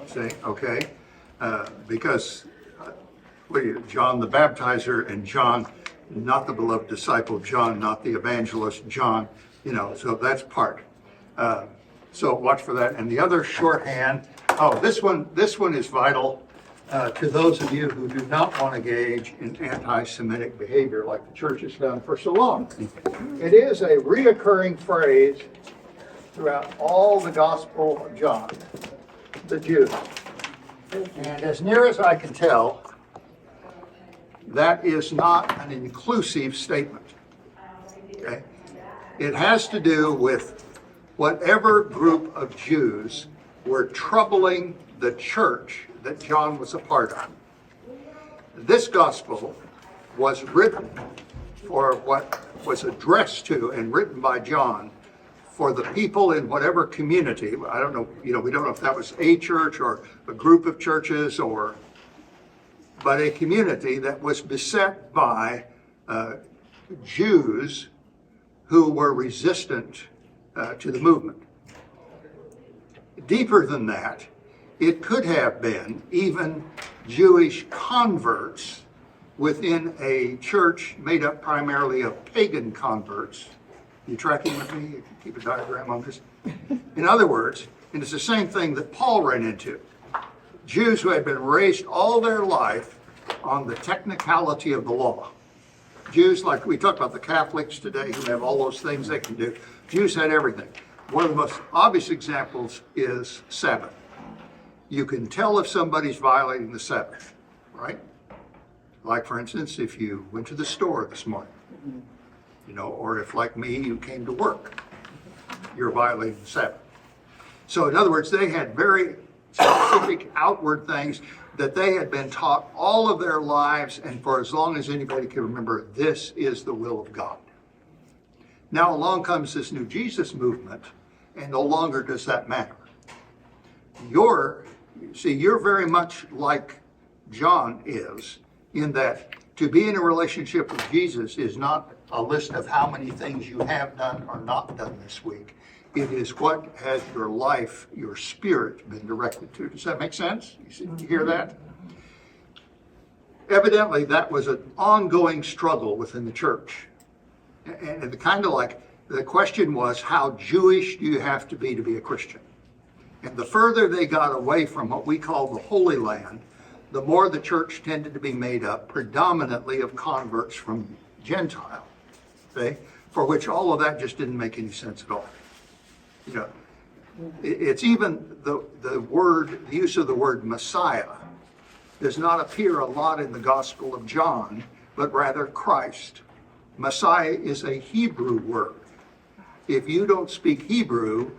See, okay? Because what are you, John the Baptizer and John, not the beloved disciple, John, not the evangelist, John, so that's part. So watch for that. And the other shorthand, this one is vital to those of you who do not want to engage in anti-Semitic behavior like the church has done for so long. It is a reoccurring phrase throughout all the Gospel of John, the Jews. And as near as I can tell, that is not an inclusive statement. Okay? It has to do with whatever group of Jews were troubling the church that John was a part of. This gospel was written for what was addressed to and written by John for the people in whatever community. I don't know, we don't know if that was a church or a group of churches but a community that was beset by Jews who were resistant to the movement. Deeper than that, it could have been even Jewish converts within a church made up primarily of pagan converts. You tracking with me? Keep a diagram on this. In other words, and it's the same thing that Paul ran into. Jews who had been raised all their life on the technicality of the law. Jews, like we talked about the Catholics today who have all those things they can do. Jews had everything. One of the most obvious examples is Sabbath. You can tell if somebody's violating the Sabbath, right? Like, for instance, if you went to the store this morning, or if, like me, you came to work, you're violating the Sabbath. So, in other words, they had very specific outward things that they had been taught all of their lives, and for as long as anybody can remember, this is the will of God. Now along comes this new Jesus movement, and no longer does that matter. You're very much like John is, in that to be in a relationship with Jesus is not a list of how many things you have done or not done this week. It is what has your life, your spirit been directed to. Does that make sense? You hear that? Evidently, that was an ongoing struggle within the church. And the question was, how Jewish do you have to be a Christian? And the further they got away from what we call the Holy Land, the more the church tended to be made up predominantly of converts from Gentile, okay? For which all of that just didn't make any sense at all. It's even the use of the word Messiah does not appear a lot in the Gospel of John, but rather Christ. Messiah is a Hebrew word. If you don't speak Hebrew,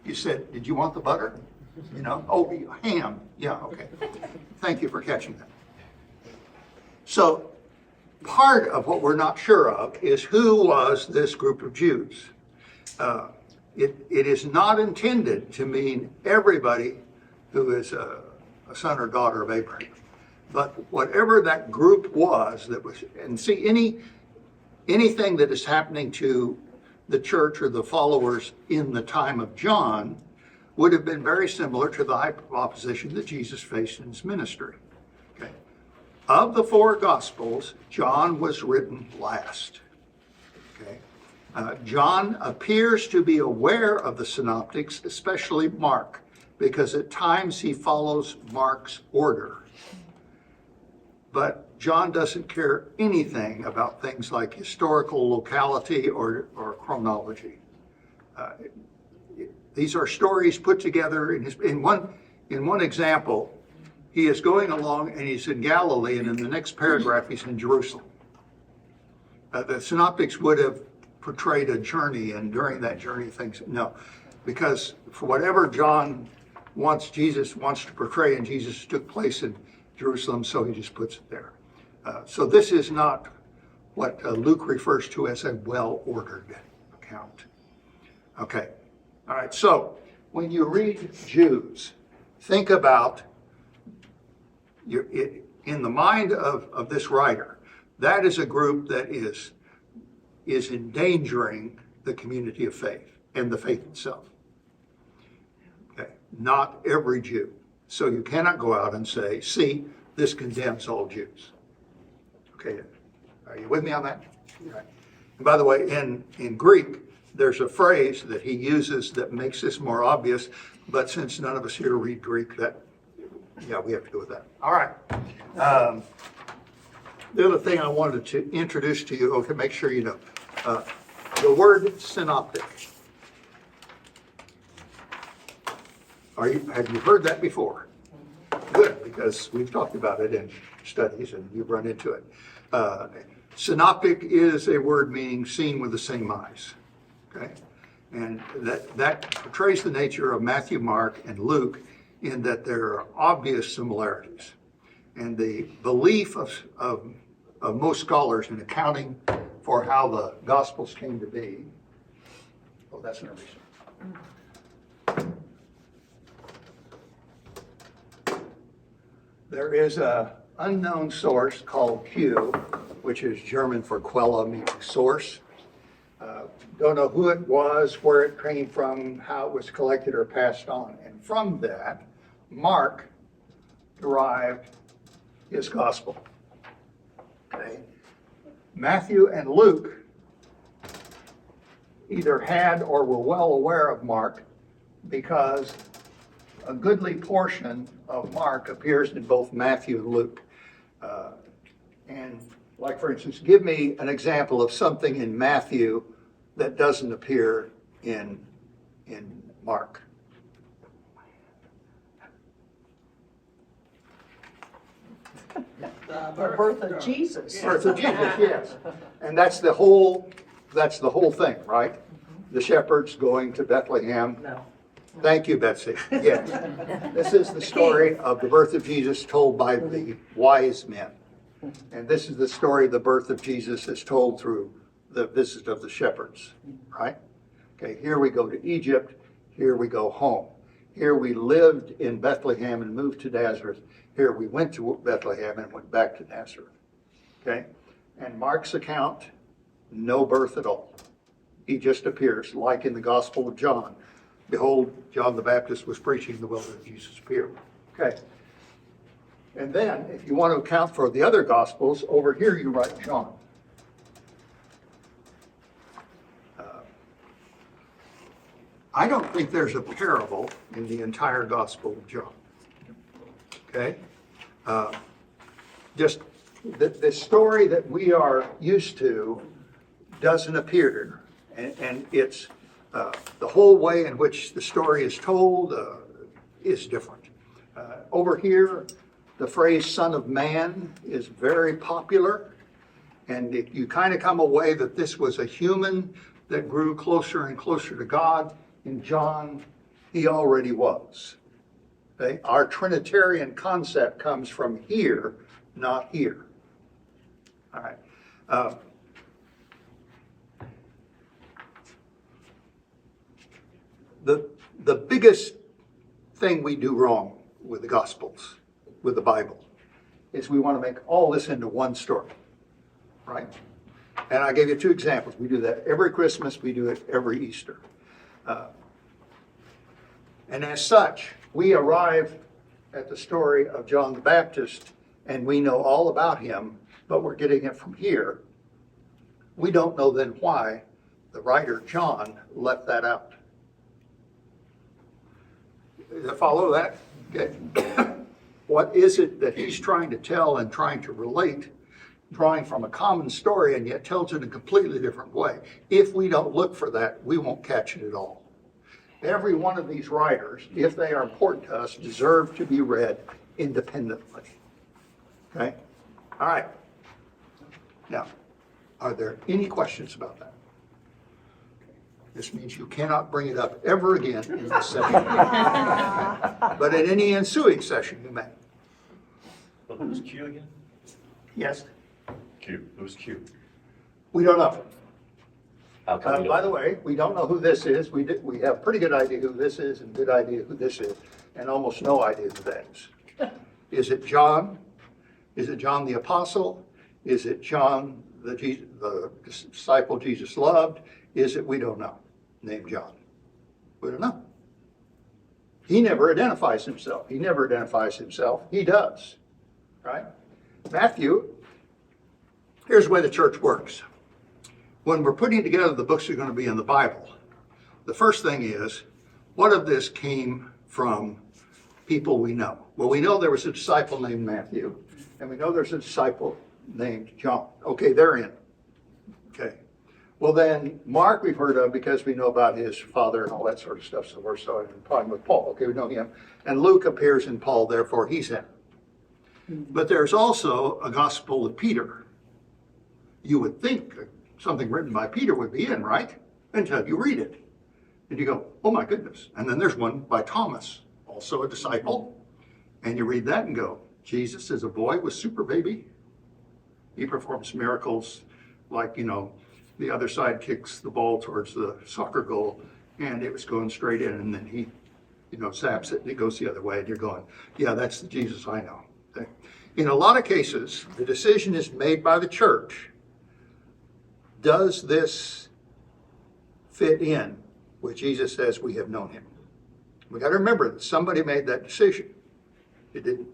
you said, did you want the butter? Ham. Yeah, okay. Thank you for catching that. So part of what we're not sure of is who was this group of Jews. It is not intended to mean everybody who is a son or daughter of Abraham. But whatever that group was, and see, anything that is happening to the church or the followers in the time of John would have been very similar to the type of opposition that Jesus faced in his ministry. Okay. Of the four Gospels, John was written last. Okay. John appears to be aware of the synoptics, especially Mark, because at times he follows Mark's order. But John doesn't care anything about things like historical locality or chronology. These are stories put together in one example. He is going along and he's in Galilee, and in the next paragraph he's in Jerusalem. The synoptics would have portrayed a journey, and during that journey because for whatever Jesus wants to portray, and Jesus took place in Jerusalem, so he just puts it there. So this is not what Luke refers to as a well-ordered account. Okay, all right, so when you read Jews, think about, in the mind of this writer, that is a group that is endangering the community of faith and the faith itself. Okay, not every Jew. So you cannot go out and say, see, this condemns all Jews. Okay, are you with me on that? Right. And by the way, in Greek, there's a phrase that he uses that makes this more obvious, but since none of us here read Greek, we have to go with that. All right. The other thing I wanted to introduce to you, make sure you know, the word synoptic. Have you heard that before? Good, because we've talked about it in studies and you've run into it. Synoptic is a word meaning seen with the same eyes. Okay? And that portrays the nature of Matthew, Mark, and Luke in that there are obvious similarities. And the belief of most scholars in accounting for how the Gospels came to be, that's an erasure. There is an unknown source called Q, which is German for Quelle, meaning source. Don't know who it was, where it came from, how it was collected or passed on. And from that, Mark derived his gospel. Okay. Matthew and Luke either had or were well aware of Mark because a goodly portion of Mark appears in both Matthew and Luke. And like, for instance, give me an example of something in Matthew that doesn't appear in Mark. The birth of Jesus. Birth of Jesus, yes. And that's the whole thing, right? The shepherds going to Bethlehem. No. Thank you, Betsy. Yes. This is the story of the birth of Jesus told by the wise men. And this is the story of the birth of Jesus as told through the visit of the shepherds, right? Okay, here we go to Egypt. Here we go home. Here we lived in Bethlehem and moved to Nazareth. Here we went to Bethlehem and went back to Nazareth. Okay? And Mark's account, no birth at all. He just appears, like in the Gospel of John. Behold, John the Baptist was preaching, the wilderness of Jesus appeared. Okay. And then, if you want to account for the other Gospels, over here you write John. I don't think there's a parable in the entire Gospel of John. Okay? Just the story that we are used to doesn't appear. And it's the whole way in which the story is told is different. Over here, the phrase Son of Man is very popular. And you kind of come away that this was a human that grew closer and closer to God. In John, he already was. Okay? Our Trinitarian concept comes from here, not here. All right. The biggest thing we do wrong with the Gospels, with the Bible, is we want to make all this into one story, right? And I gave you two examples. We do that every Christmas. We do it every Easter. And as such, we arrive at the story of John the Baptist, and we know all about him, but we're getting it from here. We don't know then why the writer John left that out. Follow that? Okay. What is it that he's trying to tell and trying to relate, drawing from a common story and yet tells it in a completely different way? If we don't look for that, we won't catch it at all. Every one of these writers, if they are important to us, deserve to be read independently. Okay? All right. Now, are there any questions about that? This means you cannot bring it up ever again in this session. But in any ensuing session, you may. Well, who's Q again? Yes? Q. Who's Q? We don't know. How come we By don't? the way, we don't know who this is. We have a pretty good idea who this is and good idea who this is, and almost no idea who that is. Is it John? Is it John the Apostle? Is it John the disciple Jesus loved? Is it, we don't know, named John? We don't know. He never identifies himself. He never identifies himself. He does, right? Matthew, here's the way the church works. When we're putting together the books that are going to be in the Bible, the first thing is, what of this came from people we know? Well, we know there was a disciple named Matthew, and we know there's a disciple named John. Okay, they're in. Okay. Well, then Mark we've heard of because we know about his father and all that sort of stuff, so we're starting in problem with Paul. Okay, we know him. And Luke appears in Paul, therefore he's in. But there's also a gospel of Peter. You would think something written by Peter would be in, right? Until you read it. And you go, oh my goodness. And then there's one by Thomas, also a disciple. And you read that and go, Jesus as a boy was super baby. He performs miracles like, the other side kicks the ball towards the soccer goal and it was going straight in, and then he, zaps it and it goes the other way, and you're going, yeah, that's the Jesus I know. Okay. In a lot of cases, the decision is made by the church. Does this fit in with Jesus as we have known him? We got to remember that somebody made that decision. It didn't.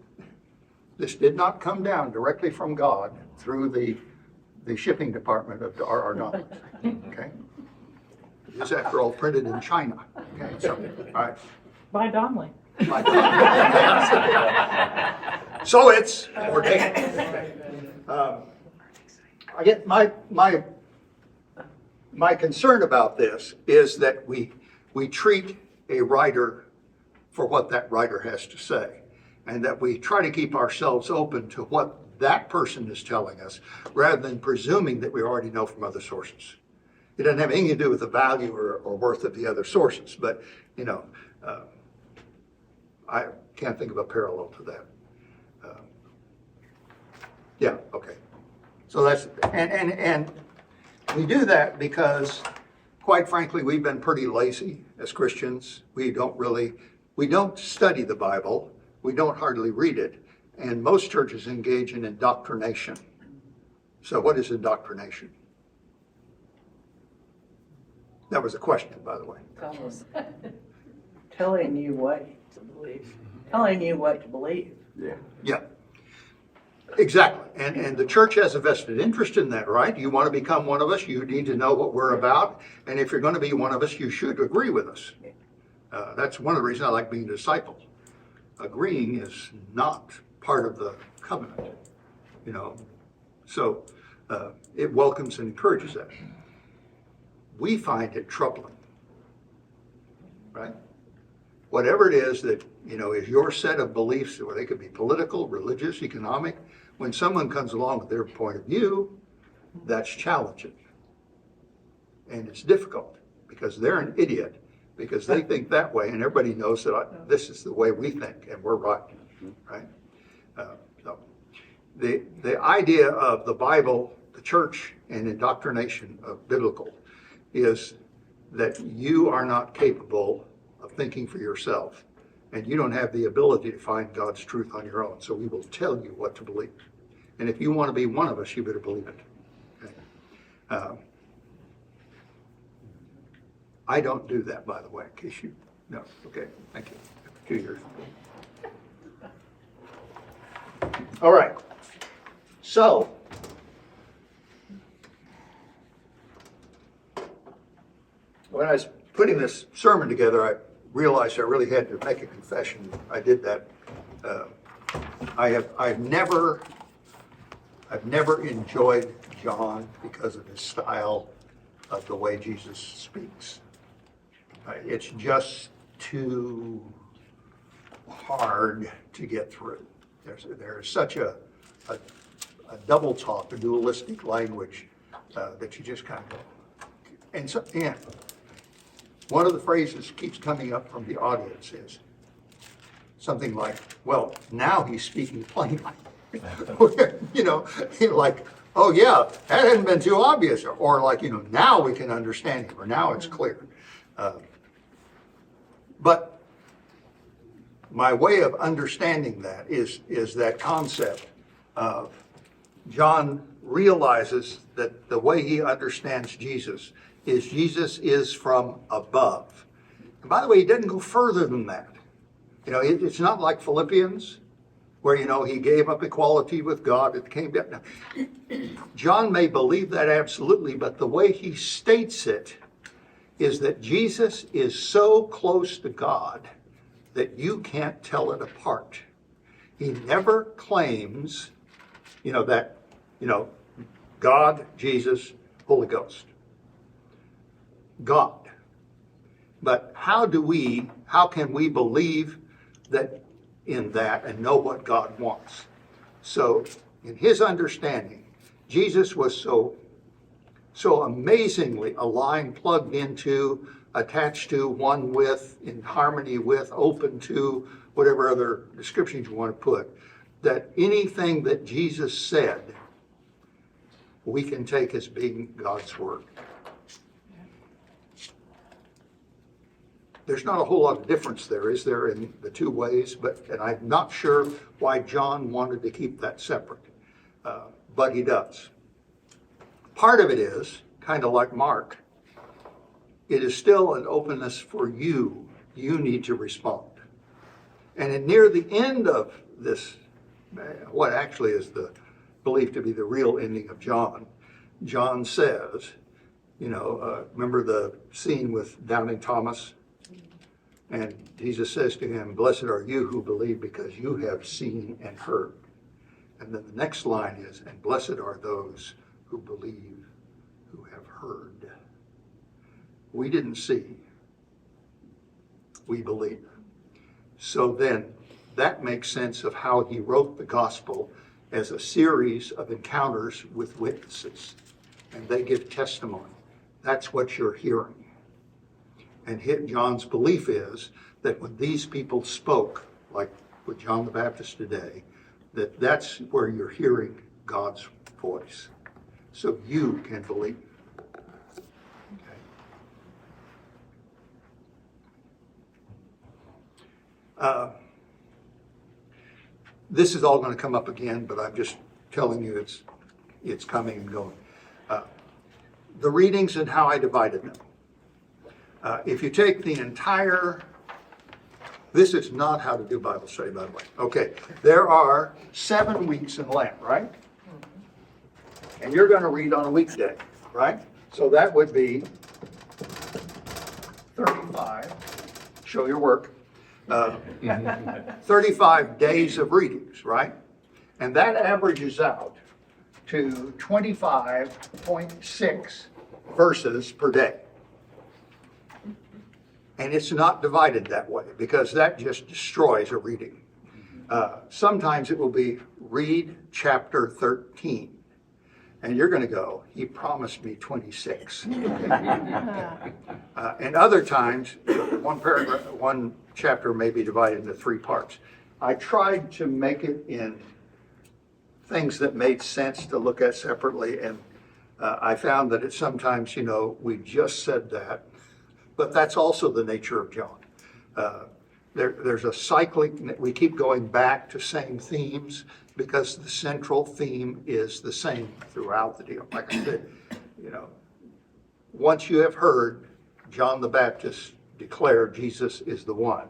This did not come down directly from God through the shipping department of R.R. Donald. Okay? It is, after all, printed in China. Okay, so, all right. By Donnelly. So it's ordained. I get my concern about this is that we treat a writer for what that writer has to say, and that we try to keep ourselves open to what that person is telling us, rather than presuming that we already know from other sources. It doesn't have anything to do with the value or worth of the other sources, but I can't think of a parallel to that. Yeah, okay. So that's, and we do that because, quite frankly, we've been pretty lazy as Christians. We don't study the Bible. We don't hardly read it. And most churches engage in indoctrination. So what is indoctrination? That was a question, by the way. Telling you what to believe. Telling you what to believe. Yeah, exactly. And the church has a vested interest in that, right? You want to become one of us, you need to know what we're about. And if you're going to be one of us, you should agree with us. That's one of the reasons I like being a disciple. Agreeing is not part of the covenant, So it welcomes and encourages that. We find it troubling, right? Whatever it is that, is your set of beliefs, or they could be political, religious, economic, when someone comes along with their point of view, that's challenging. And it's difficult because they're an idiot, because they think that way, and everybody knows that this is the way we think, and we're right, right? So the idea of the Bible, the church, and indoctrination of biblical is that you are not capable of thinking for yourself, and you don't have the ability to find God's truth on your own. So we will tell you what to believe. And if you want to be one of us, you better believe it. Okay? I don't do that, by the way, in case you know. Okay, thank you. 2 years. All right. So, when I was putting this sermon together, I realized I really had to make a confession. I did that. I've never enjoyed John because of his style of the way Jesus speaks. It's just too hard to get through. There's such a double talk, a dualistic language that you just kind of go. And one of the phrases keeps coming up from the audience is something like, well, now he's speaking plainly. Like, oh yeah, that hadn't been too obvious. Or like, now we can understand him, or now it's clear. But my way of understanding that is that concept of John realizes that the way he understands Jesus is from above. And by the way, he doesn't go further than that. You know, it's not like Philippians, where, you know, he gave up equality with God. It came down. Now, John may believe that absolutely, but the way he states it is that Jesus is so close to God that you can't tell it apart. He never claims, you know, that, you know, God, Jesus, Holy Ghost. God. But how can we believe that in that and know what God wants? So in his understanding, Jesus was so amazingly aligned, plugged into, attached to, one with, in harmony with, open to, whatever other descriptions you want to put, that anything that Jesus said, we can take as being God's word. There's not a whole lot of difference there, is there, in the two ways? And I'm not sure why John wanted to keep that separate, but he does. Part of it is, kind of like Mark, it is still an openness for you. You need to respond. And near the end of this, what actually is believed to be the real ending of John, John says, you know, remember the scene with Doubting Thomas? And Jesus says to him, "Blessed are you who believe because you have seen and heard." And then the next line is, "And blessed are those who believe, who have heard." We didn't see. We believe. So then that makes sense of how he wrote the gospel as a series of encounters with witnesses. And they give testimony. That's what you're hearing. And John's belief is that when these people spoke, like with John the Baptist today, that's where you're hearing God's voice. So you can believe. Okay. This is all going to come up again, but I'm just telling you it's coming and going. The readings and how I divided them. If you take the entire, this is not how to do Bible study, by the way. Okay, there are 7 weeks in Lent, right? And you're going to read on a weekday, right? So that would be 35. Show your work. 35 days of readings, right? And that averages out to 25.6 verses per day. And it's not divided that way because that just destroys a reading. Sometimes it will be read chapter 13. And you're going to go, he promised me 26. And other times, one chapter may be divided into 3 parts. I tried to make it in things that made sense to look at separately. And I found that sometimes, you know, we just said that. But that's also the nature of John. There's a cycling, we keep going back to same themes because the central theme is the same throughout the deal. Like I said, you know, once you have heard John the Baptist declare Jesus is the one,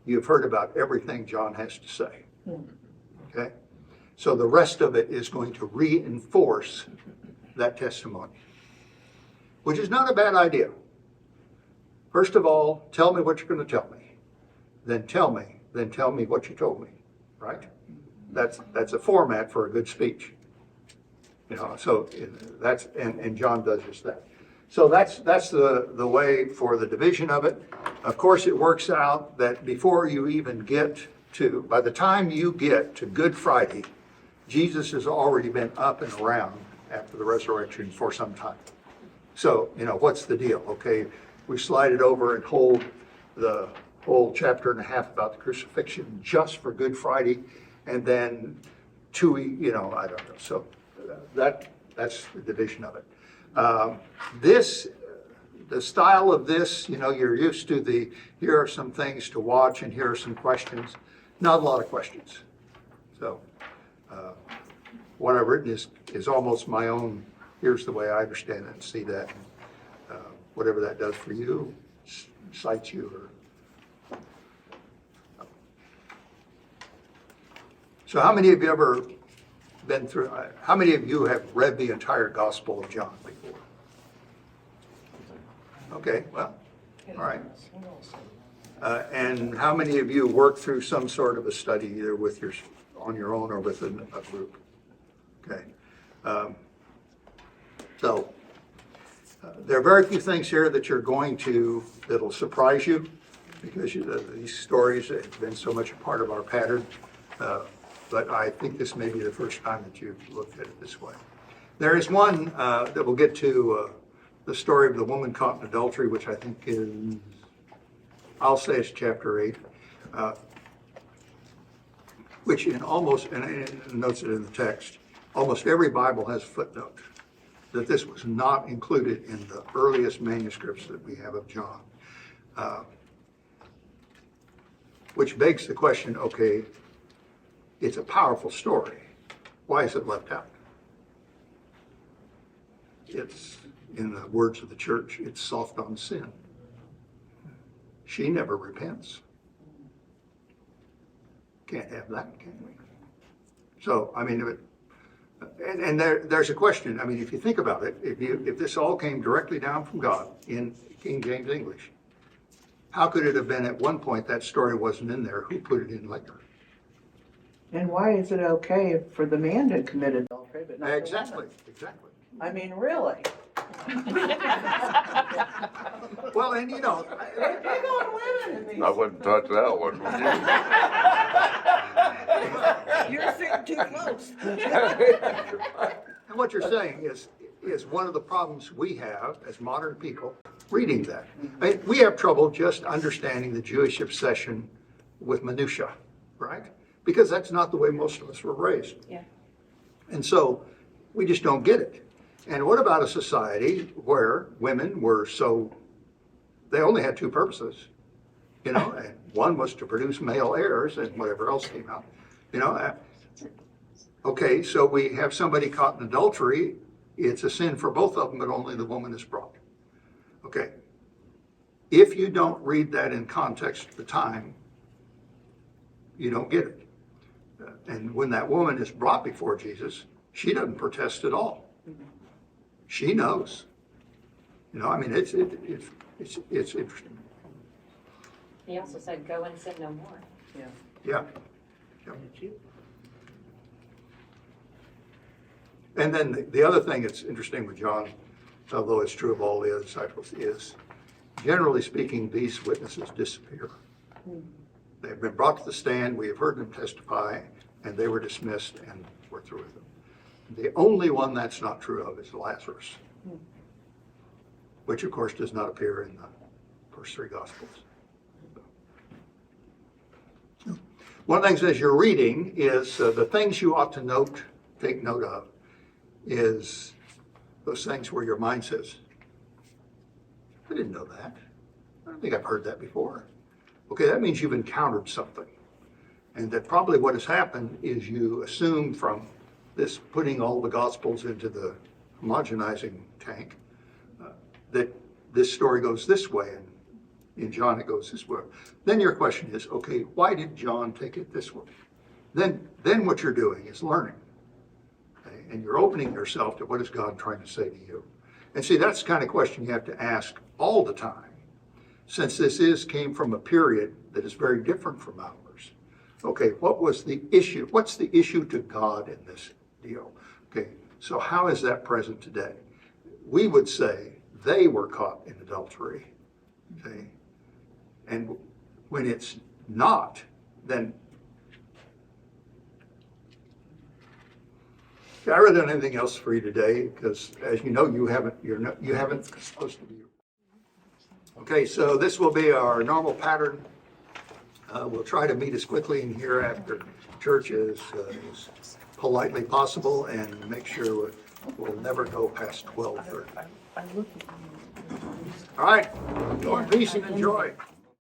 you've heard about everything John has to say. Okay? So the rest of it is going to reinforce that testimony, which is not a bad idea. First of all, tell me what you're going to tell me. Then tell me what you told me, right? That's a format for a good speech. You know, so that's, and John does just that. So that's the way for the division of it. Of course, it works out that before you even get to, by the time you get to Good Friday, Jesus has already been up and around after the resurrection for some time. So, you know, what's the deal? Okay, we slide it over and hold the whole chapter and a half about the crucifixion just for Good Friday, and then 2, you know, I don't know. So that's the division of it. The style of this, you know, you're used to here are some things to watch and here are some questions. Not a lot of questions. So what I've written is almost my own, here's the way I understand it and see that. Whatever that does for you, cites you, or So how many of you ever been through, how many of you have read the entire Gospel of John before? Okay, well, all right. And how many of you work through some sort of a study, either with on your own or with a group? Okay. There are very few things here that that'll surprise you, because these stories have been so much a part of our pattern. But I think this may be the first time that you've looked at it this way. There is one that we'll get to, the story of the woman caught in adultery, which I think is, I'll say it's chapter 8, which in almost, and it notes it in the text, almost every Bible has a footnote that this was not included in the earliest manuscripts that we have of John. Which begs the question, okay, it's a powerful story. Why is it left out? It's, in the words of the church, it's soft on sin. She never repents. Can't have that, can we? So, I mean, and there's a question. I mean, if you think about it, if this all came directly down from God in King James English, how could it have been at one point that story wasn't in there? Who put it in later? And why is it okay for the man to commit adultery, but not the Exactly, woman? exactly. I mean, really? Well, and you know, They're big on women in these. I wouldn't touch that one, would you? You're sitting too close. and what you're saying is one of the problems we have as modern people reading that. I mean, we have trouble just understanding the Jewish obsession with minutia, right? Because that's not the way most of us were raised. Yeah. And so we just don't get it. And what about a society where women were they only had two purposes, and one was to produce male heirs and whatever else came out, okay, so we have somebody caught in adultery. It's a sin for both of them, but only the woman is brought. Okay. If you don't read that in context at the time, you don't get it. And when that woman is brought before Jesus, she doesn't protest at all. She knows. I mean, it's interesting. He also said, go and sin no more. Yeah. And then the other thing that's interesting with John, although it's true of all the other disciples, is generally speaking, these witnesses disappear. They've been brought to the stand, we have heard them testify, and they were dismissed, and we're through with them. The only one that's not true of is Lazarus, which of course does not appear in the first three Gospels. One of the things as you're reading is the things you ought to take note of, is those things where your mind says, I didn't know that. I don't think I've heard that before. Okay, that means you've encountered something. And that probably what has happened is you assume from this putting all the Gospels into the homogenizing tank, that this story goes this way, and in John it goes this way. Then your question is, okay, why did John take it this way? Then what you're doing is learning. Okay? And you're opening yourself to what is God trying to say to you. And see, that's the kind of question you have to ask all the time, since this came from a period that is very different from ours. Okay, what was the issue? What's the issue to God in this deal? Okay, so how is that present today? We would say they were caught in adultery. Okay, and when it's not, then I really don't have anything else for you today, because as you know, you haven't supposed to be. Okay, so this will be our normal pattern. We'll try to meet as quickly in here after church as politely possible, and make sure we'll never go past 12:30. All right, go in peace and enjoy.